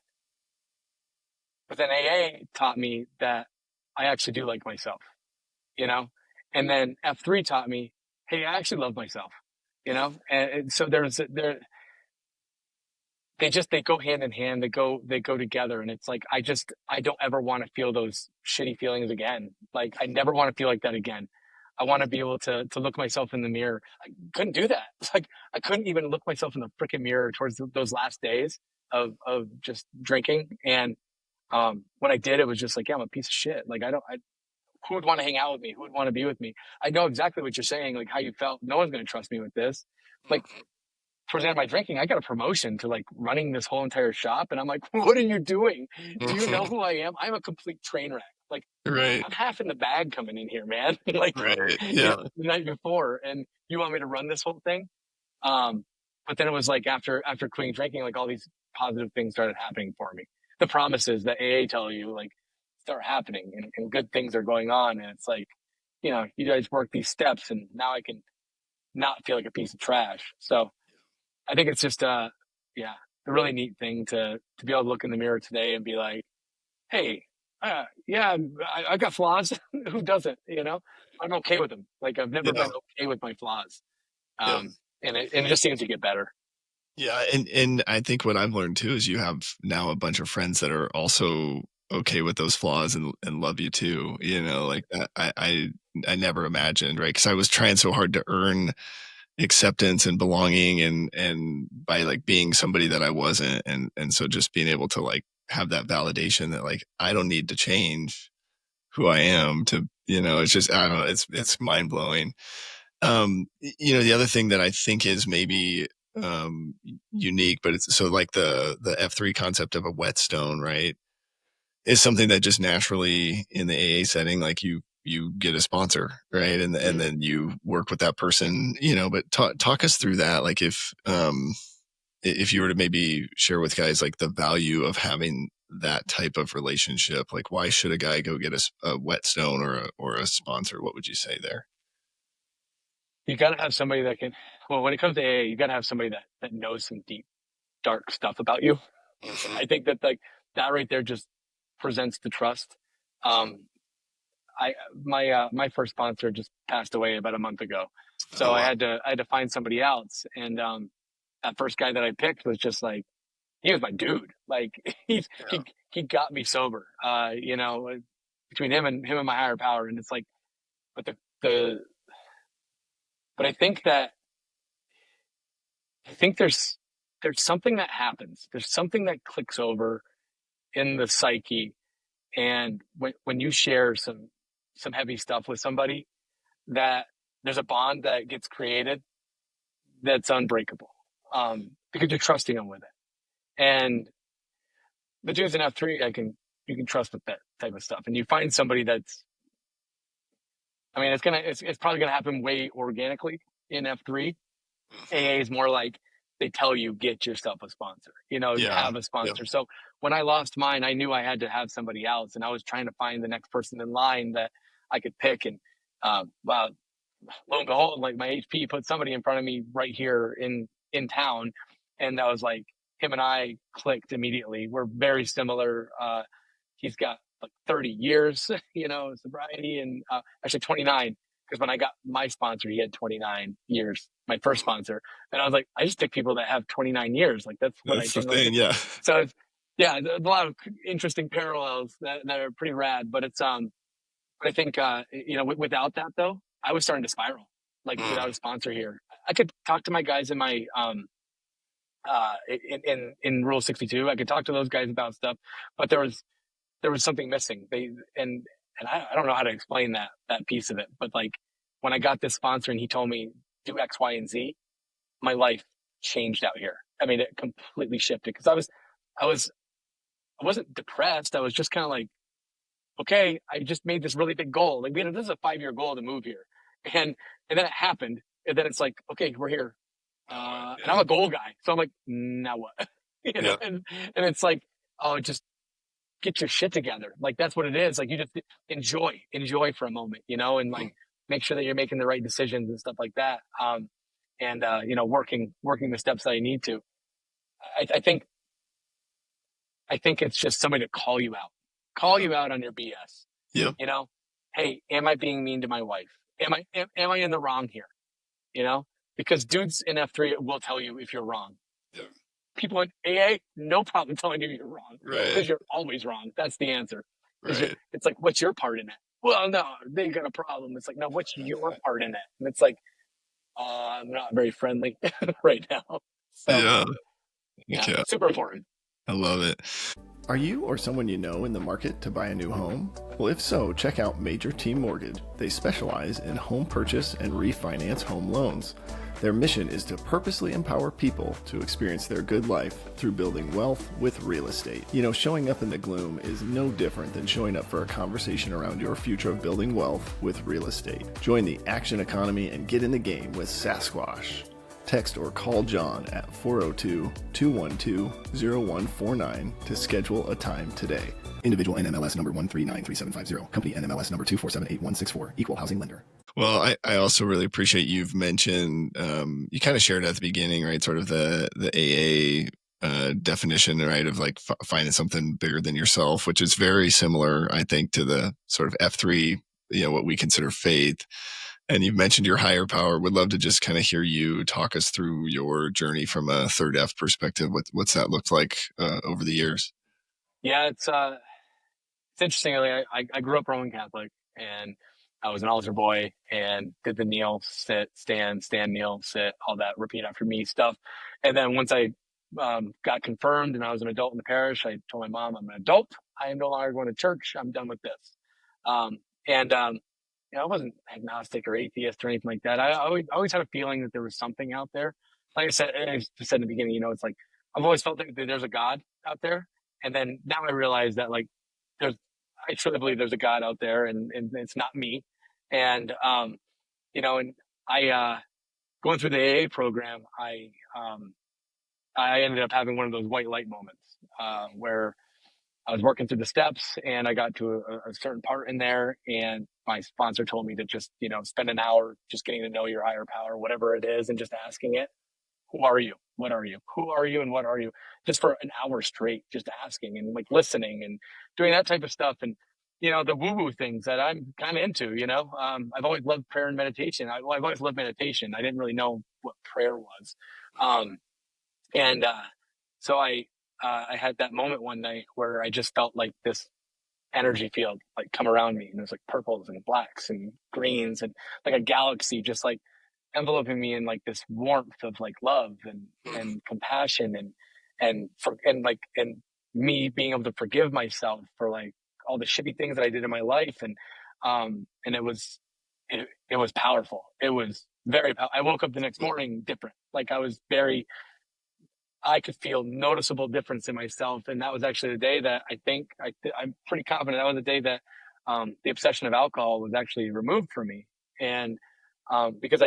but then AA taught me that I actually do like myself, you know, and then F3 taught me, hey, I actually love myself, and so they go hand in hand. They go together, and it's like I don't ever want to feel those shitty feelings again. Like I never want to feel like that again. I want to be able to look myself in the mirror. I couldn't do that. It's like I couldn't even look myself in the freaking mirror towards those last days of just drinking. And when I did, it was just like, yeah, I'm a piece of shit. Like who would want to hang out with me? Who would want to be with me? I know exactly what you're saying, like how you felt. No one's going to trust me with this. Like towards the end of my drinking, I got a promotion to like running this whole entire shop. And I'm like, what are you doing? Do you know who I am? I'm a complete train wreck. Like, Right, I'm half in the bag coming in here, man. Like, right, yeah, the night before. And you want me to run this whole thing? Um, but then it was like after quitting drinking, like all these positive things started happening for me. The promises that AA tell you like start happening and good things are going on. And it's like, you guys work these steps and now I can not feel like a piece of trash. So I think it's just yeah, a really neat thing to be able to look in the mirror today and be like, hey, yeah, I got flaws. Who doesn't? I'm okay with them. Like I've never yeah, been okay with my flaws. yeah. And it just seems to get better. Yeah, and I think what I've learned too is you have now a bunch of friends that are also okay with those flaws and love you too. Like that. I never imagined, right? Because I was trying so hard to earn acceptance and belonging, and by like being somebody that I wasn't, and so just being able to like have that validation that like I don't need to change who I am to, it's just, I don't know, it's mind blowing. The other thing that I think is maybe unique, but it's so like the F3 concept of a whetstone, right? Is something that just naturally in the AA setting, like you get a sponsor, right? And then you work with that person, but talk us through that. Like if you were to maybe share with guys like the value of having that type of relationship, like why should a guy go get a whetstone or a sponsor? What would you say there? You got to have somebody that can. Well, when it comes to AA, you got to have somebody that knows some deep, dark stuff about you. I think that like that right there just presents the trust. Um, I my first sponsor just passed away about a month ago, so Oh wow. I had to find somebody else, and that first guy that I picked was just like he was my dude. Like Yeah. he got me sober. Between him and my higher power, and it's like, but the but I think there's something that happens. There's something that clicks over in the psyche, and when you share some heavy stuff with somebody, that there's a bond that gets created that's unbreakable, because you're trusting them with it. And the dudes in F3, you can trust with that type of stuff, and you find somebody that's. I mean, it's probably gonna happen way organically in F3, AA is more like they tell you, get yourself a sponsor, Yeah. have a Yep. sponsor. So when I lost mine, I knew I had to have somebody else, and I was trying to find the next person in line that I could pick. And well, lo and behold, like my HP put somebody in front of me right here in town, and that was like him and I clicked immediately. We're very similar. He's got like 30 years, sobriety, and actually 29. Because when I got my sponsor, he had 29 years, my first sponsor. And I was like, I just pick people that have 29 years. Like, that's what I That's the generally do. thing. Yeah. So, yeah, there's a lot of interesting parallels that are pretty rad. But but I think, without that, though, I was starting to spiral, like Mm. without a sponsor here. I could talk to my guys in my, in Rule 62. I could talk to those guys about stuff, but there was something missing. And I don't know how to explain that piece of it, but like when I got this sponsor and he told me do X, Y, and Z, my life changed out here. I mean, it completely shifted because I wasn't depressed. I was just kind of like, okay, I just made this really big goal. Like, this is a 5-year goal to move here, and then it happened, and then it's like, okay, we're here, and I'm Yeah. a goal guy, so I'm like, now what? Yeah. And it's like, oh, just get your shit together. Like that's what it is. Like you just enjoy for a moment, and like make sure that you're making the right decisions and stuff like that. And working the steps that I need to. I think it's just somebody to call you out on your BS. Yep. Hey, am I being mean to my wife? Am I in the wrong here? Because dudes in F3 will tell you if you're wrong. Yeah. People in AA, no problem telling you you're wrong Right. because you're always wrong. That's the answer. Right. It's like, what's your part in it? Well, no, they got a problem. It's like, no, what's your part in it? And it's like, I'm not very friendly right now. So, Yeah. yeah, super important. I love it. Are you or someone you know in the market to buy a new home? Well, if so, check out Major Team Mortgage. They specialize in home purchase and refinance home loans. Their mission is to purposely empower people to experience their good life through building wealth with real estate. Showing up in the gloom is no different than showing up for a conversation around your future of building wealth with real estate. Join the action economy and get in the game with Sasquatch. Text or call John at 402-212-0149 to schedule a time today. Individual NMLS number 1393750. Company NMLS number 2478164. Equal housing lender. Well, I also really appreciate you've mentioned, you kind of shared at the beginning, right? Sort of the AA definition, right? Of like finding something bigger than yourself, which is very similar, I think, to the sort of F3, what we consider faith. And you've mentioned your higher power. Would love to just kind of hear you talk us through your journey from a third F perspective. What's that looked like over the years? Yeah, it's interesting. I grew up Roman Catholic, and I was an altar boy and did the kneel, sit, stand, kneel, sit, all that repeat after me stuff. And then once I got confirmed and I was an adult in the parish, I told my mom, I'm an adult. I am no longer going to church. I'm done with this. And I wasn't agnostic or atheist or anything like that. I always had a feeling that there was something out there. Like I said in the beginning, it's like I've always felt that there's a God out there. And then now I realize that like I truly believe there's a God out there, and it's not me. And and I going through the AA program, I ended up having one of those white light moments where I was working through the steps and I got to a certain part in there, and my sponsor told me to just spend an hour just getting to know your higher power, whatever it is, and just asking it, who are you? What are you? Who are you? And what are you? Just for an hour straight, just asking and like listening and doing that type of stuff. And, the woo woo things that I'm kind of into, I've always loved prayer and meditation. I've always loved meditation. I didn't really know what prayer was. And so I had that moment one night where I just felt like this energy field like come around me, and there's like purples and blacks and greens and like a galaxy just like enveloping me in like this warmth of like love and compassion and me being able to forgive myself for like all the shitty things that I did in my life. And it was powerful. It was very powerful. I woke up the next morning different. Like I could feel noticeable difference in myself. And that was actually the day that I'm pretty confident that was the day that the obsession of alcohol was actually removed from me. And because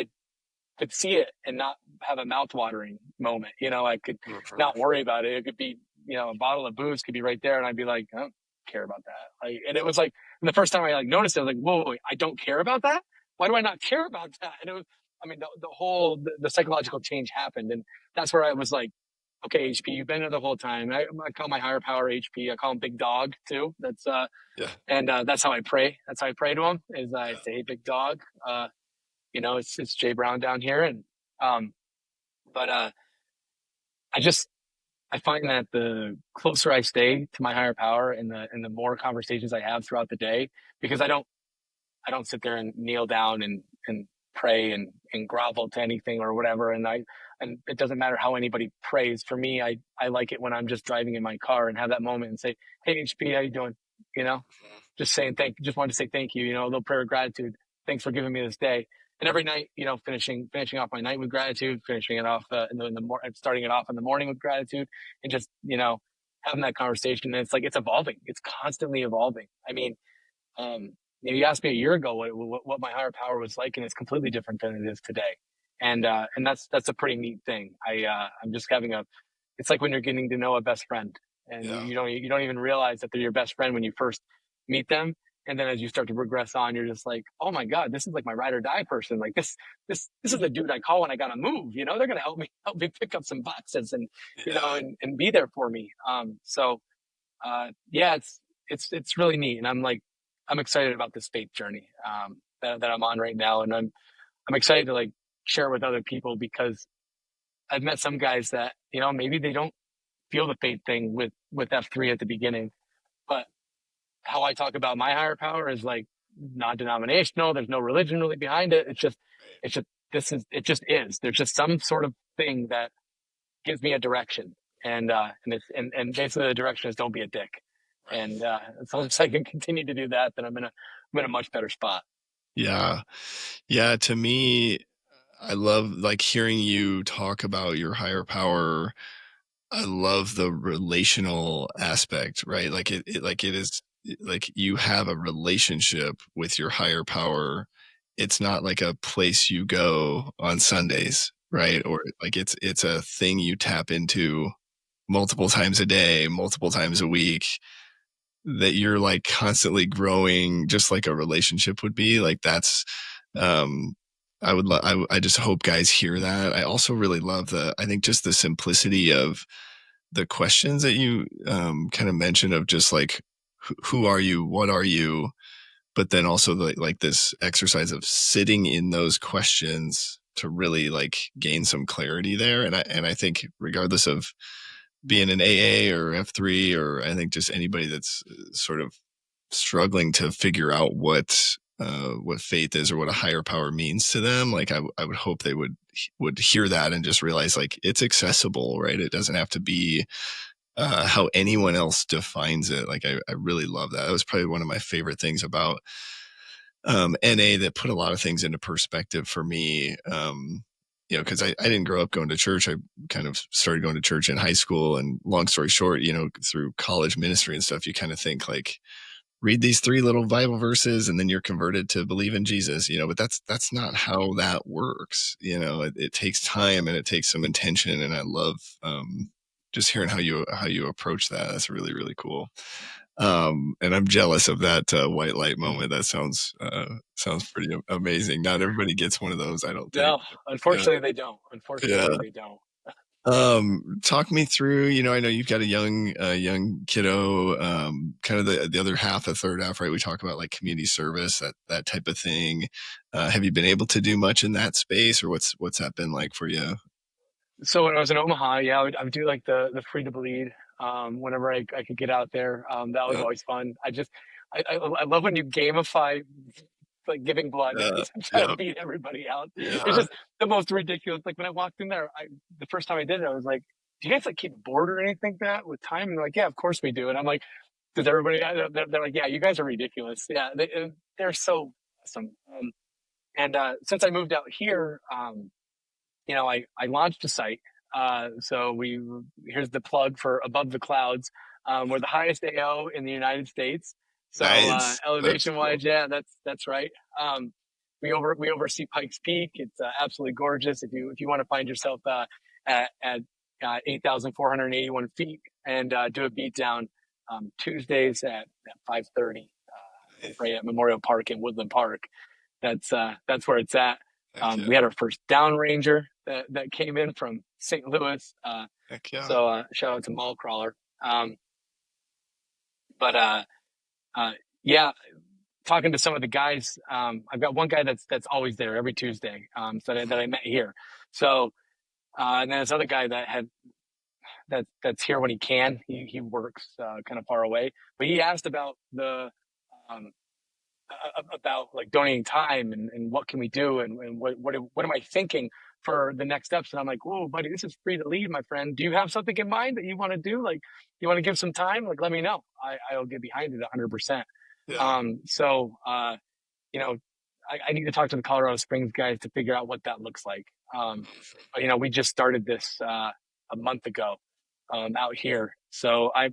could see it and not have a mouth-watering moment. I could Mhm. not worry about it. It could be, a bottle of booze could be right there, and I'd be like, I don't care about that. And it was like, and the first time I noticed it, I was like, whoa, wait, I don't care about that. Why do I not care about that? And it was, I mean, the whole the psychological change happened, and that's where I was like, okay, HP, you've been there the whole time. I call my higher power HP. I call him Big Dog too. Yeah. And that's how I pray. That's how I pray to him. Is I say, hey, Big Dog. It's Jay Brown down here, and um, but I just I find that the closer I stay to my higher power, and the more conversations I have throughout the day, because I don't sit there and kneel down and pray and grovel to anything or whatever. And it doesn't matter how anybody prays. For me, I like it when I'm just driving in my car and have that moment and say, hey, HP, how you doing? You know, just wanted to say thank you, a little prayer of gratitude. Thanks for giving me this day. And every night, finishing off my night with gratitude, finishing it off starting it off in the morning with gratitude, and just, having that conversation. And it's like, it's evolving. It's constantly evolving. I mean, you asked me a year ago what my higher power was like, and it's completely different than it is today. And that's a pretty neat thing. I'm just having it's like when you're getting to know a best friend, and Yeah. you don't even realize that they're your best friend when you first meet them. And then as you start to progress on, you're just like, oh my God, this is like my ride or die person. Like this is the dude I call when I gotta move. They're gonna help me pick up some boxes, and Yeah. and be there for me. Yeah, it's really neat, and I'm excited about this faith journey that I'm on right now, and I'm excited to like share with other people, because I've met some guys that maybe they don't feel the faith thing with F3 at the beginning, but how I talk about my higher power is like non-denominational. There's no religion really behind it. It's just it just is. There's just some sort of thing that gives me a direction, and basically the direction is don't be a dick. Right. And as long as I can continue to do that, then I'm in a much better spot. Yeah. Yeah. To me, I love like hearing you talk about your higher power. I love the relational aspect, right? Like it is like you have a relationship with your higher power. It's not like a place you go on Sundays, right? Or like it's a thing you tap into multiple times a day, multiple times a week, that you're like constantly growing, just like a relationship would be. Like that's um I just hope guys hear that. I also really love I think just the simplicity of the questions that you kind of mentioned, of just like who are you, what are you, but then also like this exercise of sitting in those questions to really like gain some clarity there. And I think regardless of being an AA or F3, or I think just anybody that's sort of struggling to figure out what faith is or what a higher power means to them, like I would hope they would hear that and just realize like it's accessible, right? It doesn't have to be how anyone else defines it. Like I really love that. That was probably one of my favorite things about NA, that put a lot of things into perspective for me. Because I didn't grow up going to church. I kind of started going to church in high school, and long story short, through college ministry and stuff, you kind of think like, read these 3 little Bible verses and then you're converted to believe in Jesus, but that's not how that works. It takes time and it takes some intention. And I love just hearing how you approach that. That's really, really cool. And I'm jealous of that white light moment. That sounds pretty amazing. Not everybody gets one of those, I don't think. No, Yeah. unfortunately they don't. Yeah. Unfortunately they don't. Talk me through, I know you've got a young kiddo, kind of the other half, the third half, right? We talk about like community service, that type of thing. Have you been able to do much in that space, or what's that been like for you? So when I was in Omaha, yeah, I would do like the free to bleed whenever I could get out there. That was Yeah. always fun. I love when you gamify like giving blood Yeah. and try to Yeah. beat everybody out. It's Yeah. just the most ridiculous. Like when I walked in there, the first time I did it, I was like, "Do you guys like keep board or anything like that with time?" And they're like, "Yeah, of course we do." And I'm like, "Does everybody?" They're like, "Yeah, you guys are ridiculous. Yeah, they're so awesome." And since I moved out here, I launched a site. So here's the plug for Above the Clouds. We're the highest AO in the United States. So Nice. That's elevation cool. wise, yeah, that's right. Um, we oversee Pikes Peak. It's absolutely gorgeous. If you want to find yourself at 8,481 feet and do a beatdown Tuesdays at 5:30 right at Memorial Park in Woodland Park. That's where it's at. Heck yeah. We had our first down ranger that came in from St. Louis. Heck yeah. So shout out to Mall Crawler. But yeah, talking to some of the guys, I've got one guy that's always there every Tuesday. So that I met here. So and then this other guy that's here when he can. He works kind of far away, but he asked about um, about like donating time and what can we do and what am I thinking for the next steps? And I'm like, whoa, buddy, this is free to lead, my friend. Do you have something in mind that you want to do? Like, you want to give some time? Like, let me know. I'll get behind it 100%. Yeah. So you know, I need to talk to the Colorado Springs guys to figure out what that looks like. But we just started this a month ago out here, so I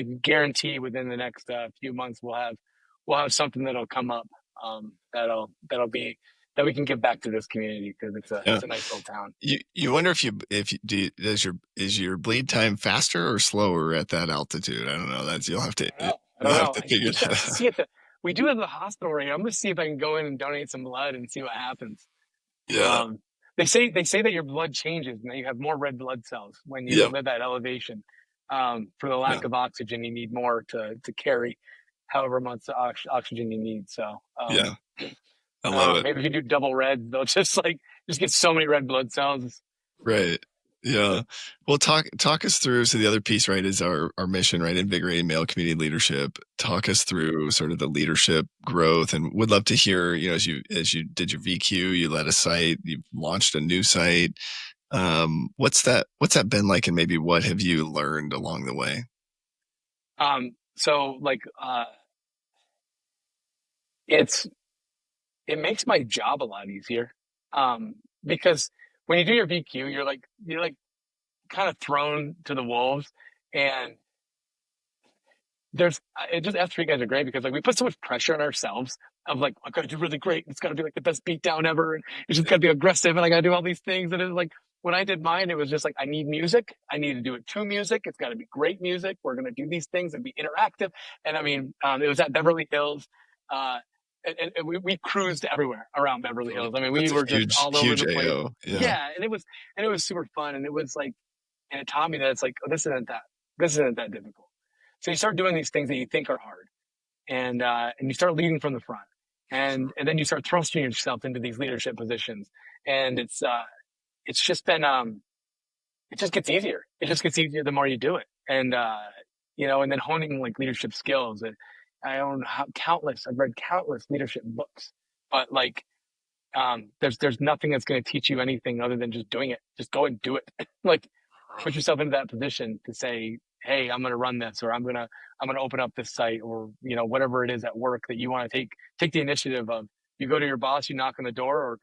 guarantee within the next few months we'll have something that'll come up that'll be that we can give back to this community because it's a nice little town. You wonder if is your bleed time faster or slower at that altitude? I don't know. You'll have to I don't know. figure that out. See it. We do have the hospital right here. I'm gonna see if I can go in and donate some blood and see what happens. Yeah. They say that your blood changes and that you have more red blood cells when you live at elevation. For the lack of oxygen, you need more to carry however much oxygen you need. So Yeah. I love it. Maybe if you do double red, they'll just get so many red blood cells. Right. Yeah. Well, talk us through. So the other piece, right, is our mission, right? Invigorating male community leadership. Talk us through sort of the leadership growth, and would love to hear, as you did your VQ, you led a site, you've launched a new site. What's that been like, and maybe what have you learned along the way? So it makes my job a lot easier. Because when you do your VQ, you're like kind of thrown to the wolves, and F3 guys are great because we put so much pressure on ourselves of like, I gotta do really great. It's gotta be like the best beatdown ever. And it's just gotta be aggressive. And I gotta do all these things. And it's like, when I did mine, it was just like, I need music. I need to do it to music. It's gotta be great music. We're going to do these things and be interactive. And I mean, it was at Beverly Hills. And we cruised everywhere around Beverly Hills. I mean, we were just all over the place. AO. Yeah. And it was super fun. And it was like, and it taught me that it's like, oh, this isn't that difficult. So you start doing these things that you think are hard, and you start leading from the front, and then you start thrusting yourself into these leadership positions, and it's just been it just gets easier. It just gets easier the more you do it, and and then honing like leadership skills. And I've read countless leadership books, but like there's nothing that's going to teach you anything other than just doing it. Just go and do it. Like put yourself into that position to say, hey, I'm going to run this, or I'm going to open up this site, or, whatever it is at work that you want to take the initiative of. You go to your boss, you knock on the door,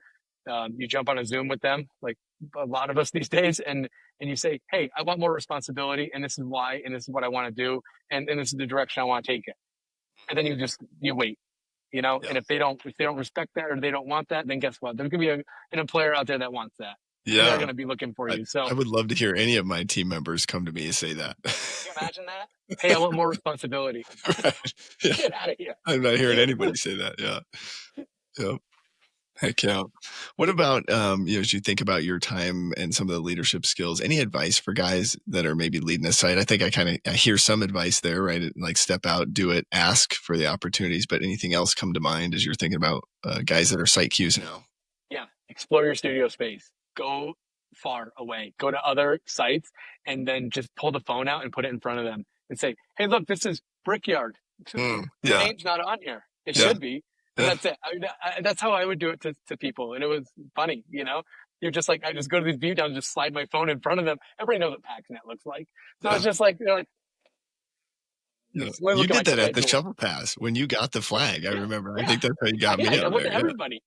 or you jump on a Zoom with them, like a lot of us these days. And you say, hey, I want more responsibility, and this is why, and this is what I want to do. And this is the direction I want to take it. And then you wait, Yeah. and if they don't respect that, or they don't want that, then guess what? There's going to be an employer out there that wants that. Yeah. They're going to be looking for you. So I would love to hear any of my team members come to me and say that. Can you imagine that? Hey, I want more responsibility. Right. Yeah. Get out of here. I'm not hearing anybody say that. Yeah. Yep. Heck yeah. What about, as you think about your time and some of the leadership skills, any advice for guys that are maybe leading a site? I think I hear some advice there, right? Like step out, do it, ask for the opportunities, but anything else come to mind as you're thinking about guys that are site Qs now? Yeah. Explore your studio space. Go far away. Go to other sites and then just pull the phone out and put it in front of them and say, hey, look, this is Brickyard. The name's not on here. It should be. And that's it. That's how I would do it to people. And it was funny, You're just like, I just go to these beatdowns and just slide my phone in front of them. Everybody knows what PaxNet looks like. So it's just like, they're like, you did that at the Shovel Pass when you got the flag. I remember. I think that's how you got me out there. Everybody.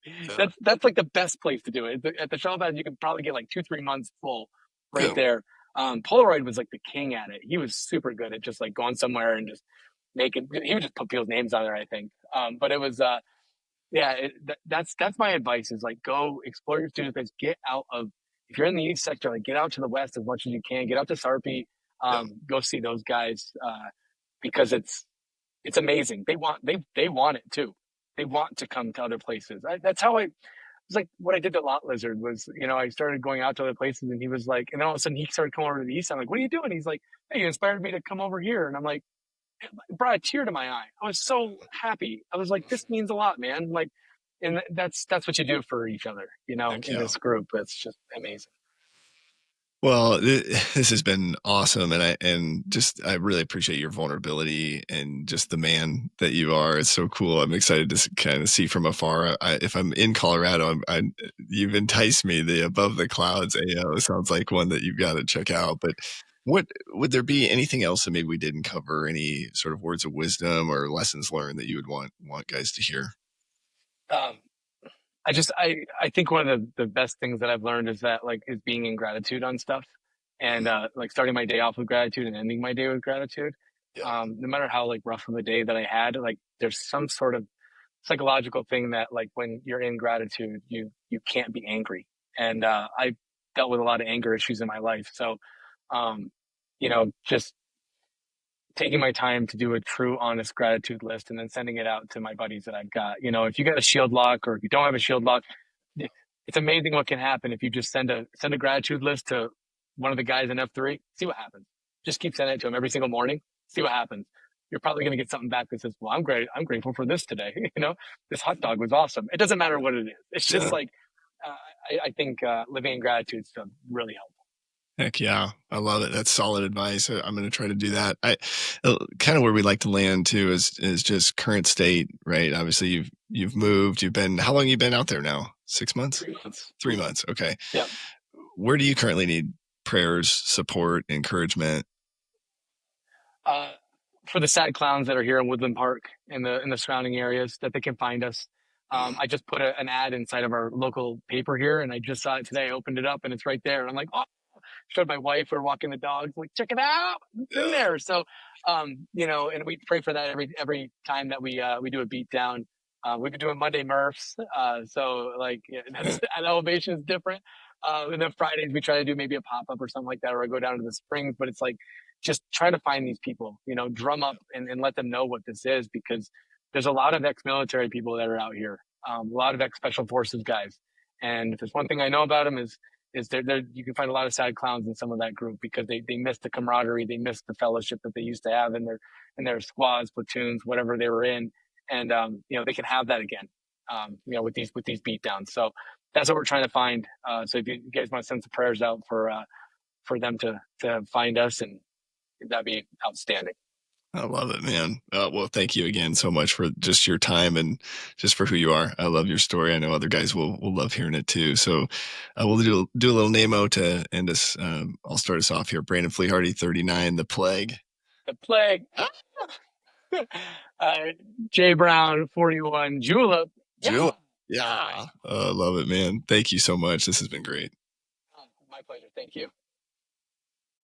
That's like the best place to do it. At the Shovel Pass, you can probably get like 2-3 months full right there. Polaroid was like the king at it. He was super good at just like going somewhere and just he would just put people's names on there, I think. But it was Yeah, that's my advice is like go explore your student base, get out of, if you're in the east sector, like get out to the west as much as you can, get out to Sarpy, Yeah. go see those guys, because it's amazing. They want it too. They want to come to other places. That's how I, it's like what I did to Lot Lizard was, I started going out to other places and he was like, and then all of a sudden he started coming over to the east. I'm like, what are you doing? He's like, hey, you inspired me to come over here. And I'm like, it brought a tear to my eye. I was so happy. I was like, this means a lot, man. Like, and that's what you do for each other, Heck in yeah. this group. It's just amazing. Well, this has been awesome, and I really appreciate your vulnerability and just the man that you are. It's so cool. I'm excited to kind of see from afar. If I'm in Colorado, you've enticed me. The Above the Clouds AO sounds like one that you've got to check out. But what would there be anything else that maybe we didn't cover? Any sort of words of wisdom or lessons learned that you would want guys to hear? Um, I think one of the best things that I've learned is that like is being in gratitude on stuff, and like starting my day off with gratitude and ending my day with gratitude. Yeah. No matter how like rough of a day that I had, like there's some sort of psychological thing that like when you're in gratitude, you can't be angry. And I dealt with a lot of anger issues in my life, so um, just taking my time to do a true honest gratitude list and then sending it out to my buddies that I've got. If you got a shield lock or if you don't have a shield lock, it's amazing what can happen if you just send a gratitude list to one of the guys in F3. See what happens. Just keep sending it to him every single morning. See what happens. You're probably going to get something back that says, "Well, I'm great. I'm grateful for this today. This hot dog was awesome." It doesn't matter what it is. It's just like I think living in gratitude is really helpful. Heck yeah. I love it. That's solid advice. I'm going to try to do that. Kind of where we like to land too is just current state, right? Obviously you've moved, how long have you been out there now? 6 months? 3 months. 3 months. Okay. Yeah. Where do you currently need prayers, support, encouragement? For the sad clowns that are here in Woodland Park in the surrounding areas, that they can find us. I just put an ad inside of our local paper here, and I just saw it today. I opened it up, and it's right there. And I'm like, oh, showed my wife. We're walking the dogs, like, check it out, it's in there. So, and we pray for that every time that we do a beatdown. We've been doing Monday Murphs, so like that elevation is different. And then Fridays we try to do maybe a pop up or something like that, or I go down to the springs. But it's like just try to find these people, drum up and let them know what this is, because there's a lot of ex-military people that are out here, a lot of ex-special forces guys, and if there's one thing I know about them is there you can find a lot of sad clowns in some of that group, because they miss the camaraderie, they miss the fellowship that they used to have in their squads, platoons, whatever they were in, and they can have that again, with these beatdowns. So that's what we're trying to find. So if you guys want to send some prayers out for them to find us, and that'd be outstanding. I love it, man. Well, thank you again so much for just your time and just for who you are. I love your story. I know other guys will love hearing it too. So we'll do a little Namo to end us. I'll start us off here. Brandon Fleehardy, 39, The Plague. The Plague. Jay Brown, 41, Julep. Julep. Yeah. Love it, man. Thank you so much. This has been great. My pleasure. Thank you.